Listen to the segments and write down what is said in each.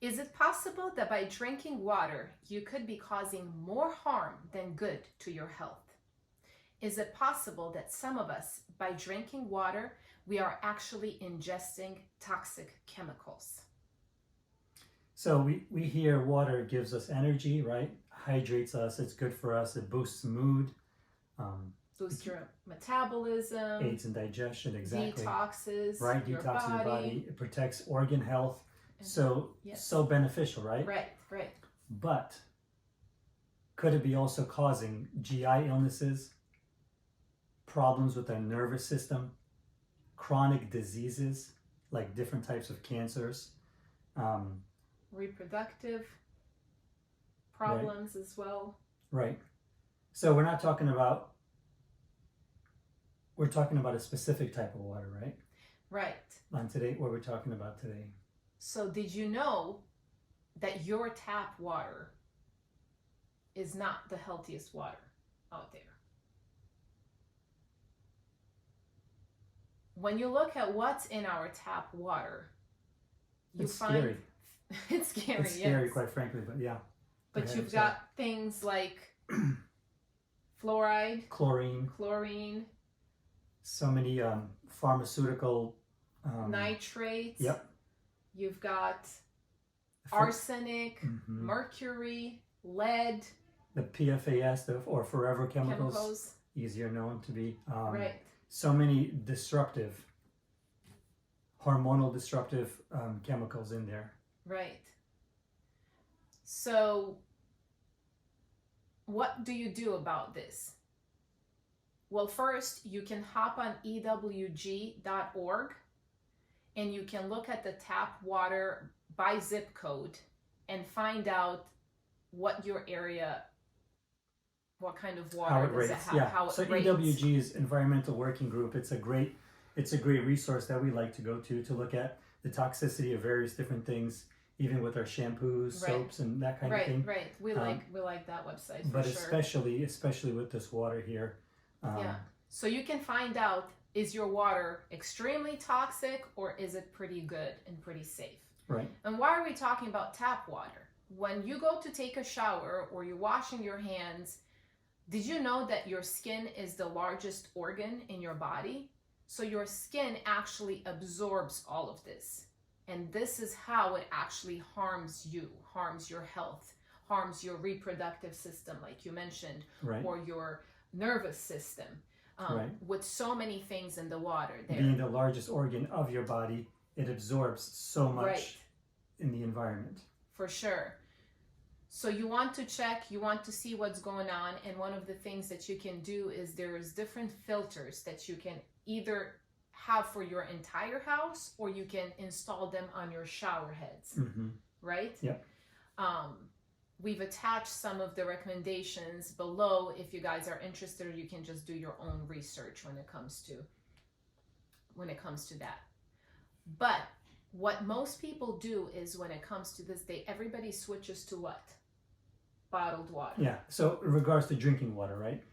Is it possible that by drinking water, you could be causing more harm than good to your health? Is it possible that some of us, by drinking water, we are actually ingesting toxic chemicals? So we hear water gives us energy, right? Hydrates us, it's good for us, it boosts mood, Boosts your metabolism, aids in digestion, exactly. detoxes Right, your detoxes your body, it protects organ health. So Yes. so beneficial, right? Right. But could it be also causing GI illnesses, problems with our nervous system, chronic diseases like different types of cancers, Reproductive problems as well. Right. So we're talking about a specific type of water, right? Right. On today, what we're talking about today. So did you know that your tap water is not the healthiest water out there? When you look at what's in our tap water, you It's find scary. it's scary. It's scary, yes. quite frankly, but yeah. But you've got things like fluoride, chlorine, so many pharmaceutical nitrates. Yep. You've got arsenic, mercury, lead. The PFAS, or forever chemicals, easier known to be. Right. So many hormonal disruptive chemicals in there. Right. So what do you do about this? Well, first, you can hop on ewg.org and you can look at the tap water by zip code and find out what your area, what kind of water does it have, how it rates. EWG is Environmental Working Group. It's a great resource that we like to go to look at the toxicity of various different things, even with our shampoos, soaps, and that kind of thing. Right. We like that website. But especially with this water here. So you can find out, is your water extremely toxic or is it pretty good and pretty safe? Right. And why are we talking about tap water? When you go to take a shower or you're washing your hands, did you know that your skin is the largest organ in your body? So your skin actually absorbs all of this. And this is how it actually harms you, harms your health, harms your reproductive system, like you mentioned, or your nervous system, with so many things in the water there. Being the largest organ of your body, it absorbs so much in the environment. For sure. So you want to check, you want to see what's going on, and one of the things that you can do is there's different filters that you can either have for your entire house or you can install them on your shower heads, right? Yep. We've attached some of the recommendations below. If you guys are interested, you can just do your own research when it comes to that. But what most people do is when it comes to this, everybody switches to what? Bottled water. Yeah. So in regards to drinking water, right?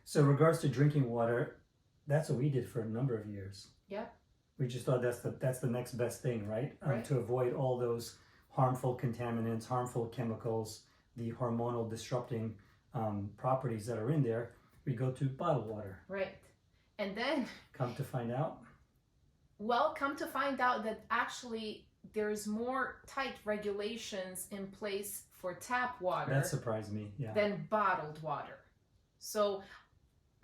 So in regards to drinking water, that's what we did for a number of years. Yep. We just thought that's the next best thing, right? To avoid all those harmful contaminants, harmful chemicals, the hormonal disrupting properties that are in there, we go to bottled water. Right. And then come to find out that actually there's more tight regulations in place for tap water. That surprised me, than bottled water. So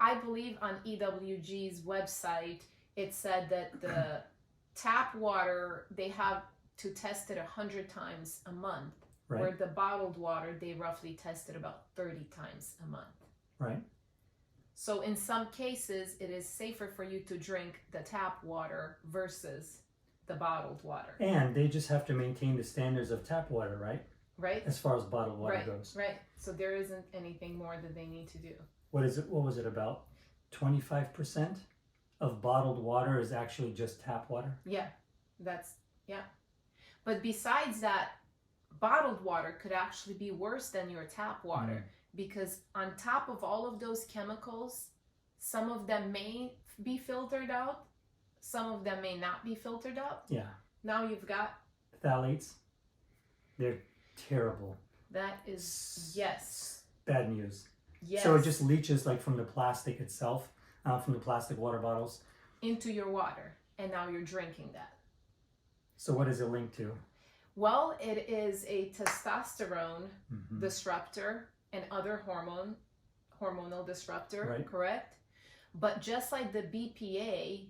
I believe on EWG's website, it said that the tap water, they have to test it 100 times a month, where the bottled water, they roughly test it about 30 times a month. Right. So in some cases, it is safer for you to drink the tap water versus the bottled water. And they just have to maintain the standards of tap water, right? Right. As far as bottled water goes. Right. So there isn't anything more that they need to do. What was it about? 25% of bottled water is actually just tap water? Yeah. But besides that, bottled water could actually be worse than your tap water because on top of all of those chemicals, some of them may be filtered out, some of them may not be filtered out. Yeah. Now you've got phthalates. They're terrible. That is, yes. Bad news. Yes. So it just leaches like from the plastic itself, from the plastic water bottles. Into your water. And now you're drinking that. So what is it linked to? Well, it is a testosterone Mm-hmm. disruptor and other hormonal disruptor, Right. correct? But just like the BPA,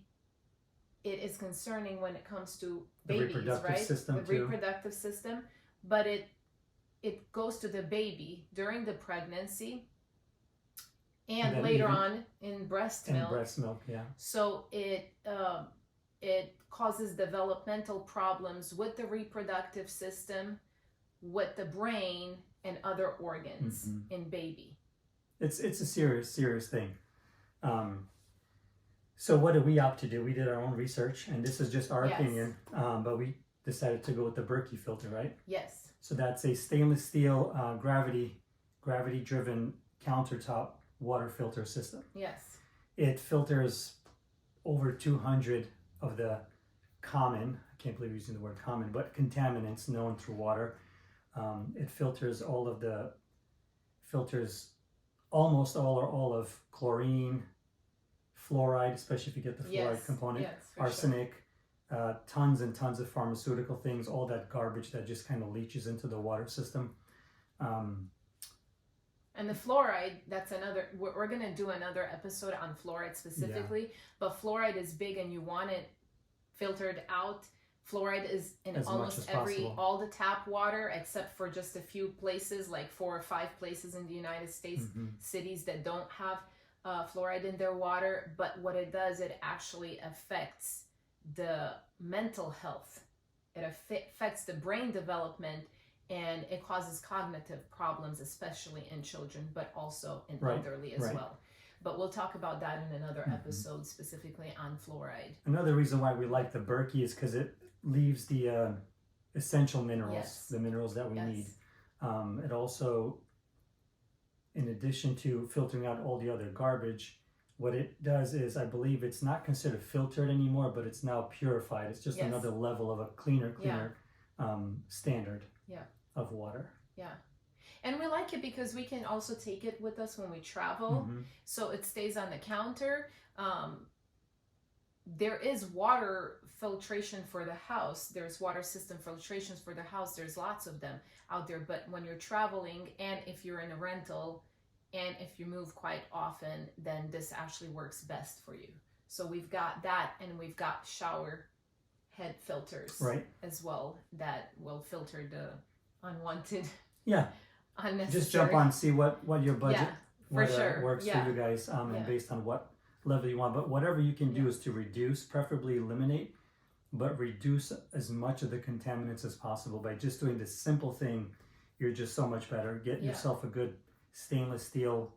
it is concerning when it comes to The babies, reproductive right? system The too. reproductive system, but it goes to the baby during the pregnancy and then later even- on in breast And milk. breast milk, yeah. So it causes developmental problems with the reproductive system, with the brain, and other organs Mhm. in baby. It's a serious thing. So what did we opt to do? We did our own research, and this is just our Yes. opinion, but we decided to go with the Berkey filter, right? Yes. So that's a stainless steel gravity-driven countertop water filter system. Yes. It filters over 200 of the common, I can't believe I'm using the word common, but contaminants known through water. It filters almost all or all of chlorine, fluoride, especially if you get the fluoride Yes. component, Yes, for sure. arsenic, tons and tons of pharmaceutical things, all that garbage that just kind of leaches into the water system. And the fluoride, that's another, we're going to do another episode on fluoride specifically, but fluoride is big and you want it filtered out. Fluoride is in As much almost as possible. all the tap water, except for just a few places, like 4 or 5 places in the United States, Mhm. cities that don't have fluoride in their water. But what it does, it actually affects the mental health. It affects the brain development, and it causes cognitive problems, especially in children, but also in Right, elderly as right. well. But we'll talk about that in another Mhm. episode specifically on fluoride. Another reason why we like the Berkey is because it leaves the essential minerals, Yes. the minerals that we Yes. need. It also, in addition to filtering out all the other garbage, what it does is, I believe it's not considered filtered anymore, but it's now purified. It's just Yes. another level of a cleaner standard Yeah. of water. And we like it because we can also take it with us when we travel. Mhm. So it stays on the counter. There is water filtration for the house. There's water system filtrations for the house. There's lots of them out there. But when you're traveling, and if you're in a rental, and if you move quite often, then this actually works best for you. So we've got that, and we've got shower head filters Right. as well that will filter the unwanted, Yeah. unnecessary. Just jump on, see what your budget Yeah, for sure. works Yeah. for you guys, Yeah. and based on what level you want. But whatever you can do Yeah. is to reduce, preferably eliminate, but reduce as much of the contaminants as possible by just doing this simple thing. You're just so much better. Get Yeah. yourself a good stainless steel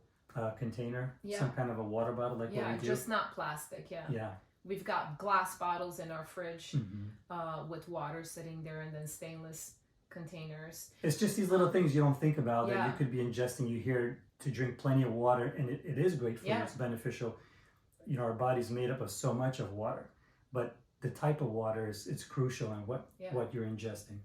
container, Yeah. some kind of a water bottle like what Yeah, we do. just not plastic. Yeah. Yeah. We've got glass bottles in our fridge Mhm. with water sitting there, and then stainless containers. It's just these little things you don't think about that Yeah. you could be ingesting. You hear to drink plenty of water, and it is great for you. Yeah. It's beneficial. You know, our body's made up of so much of water, but the type of water it's crucial in what you're ingesting.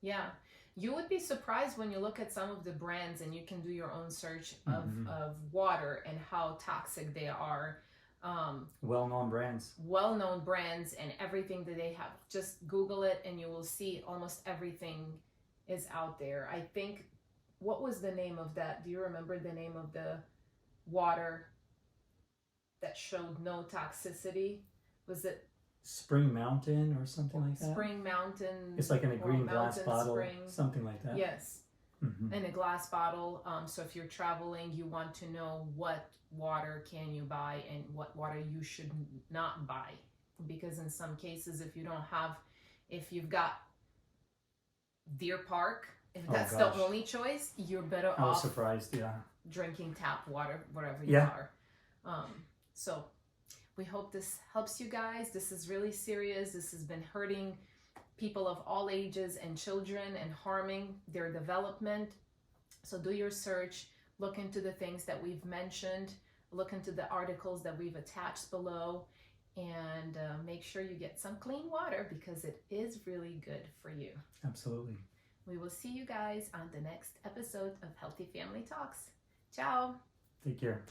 Yeah. You would be surprised when you look at some of the brands, and you can do your own search Mhm. of water and how toxic they are. Well-known brands. Well-known brands and everything that they have. Just Google it and you will see almost everything is out there. I think, what was the name of that? Do you remember the name of the water that showed no toxicity? Was it Spring Mountain or something like that? Spring Mountain? It's like in a or green glass Mountain bottle, Spring? something like that. Yes, Mhm. in a glass bottle. So if you're traveling, you want to know what water can you buy and what water you should not buy, because in some cases, if you've got Deer Park, if Oh, that's gosh. the only choice, you're better I was off surprised, yeah. drinking tap water wherever you Yeah. are. So we hope this helps you guys. This is really serious. This has been hurting people of all ages and children and harming their development. So do your search, look into the things that we've mentioned, look into the articles that we've attached below, and make sure you get some clean water, because it is really good for you. Absolutely. We will see you guys on the next episode of Healthy Family Talks. Ciao. Take care.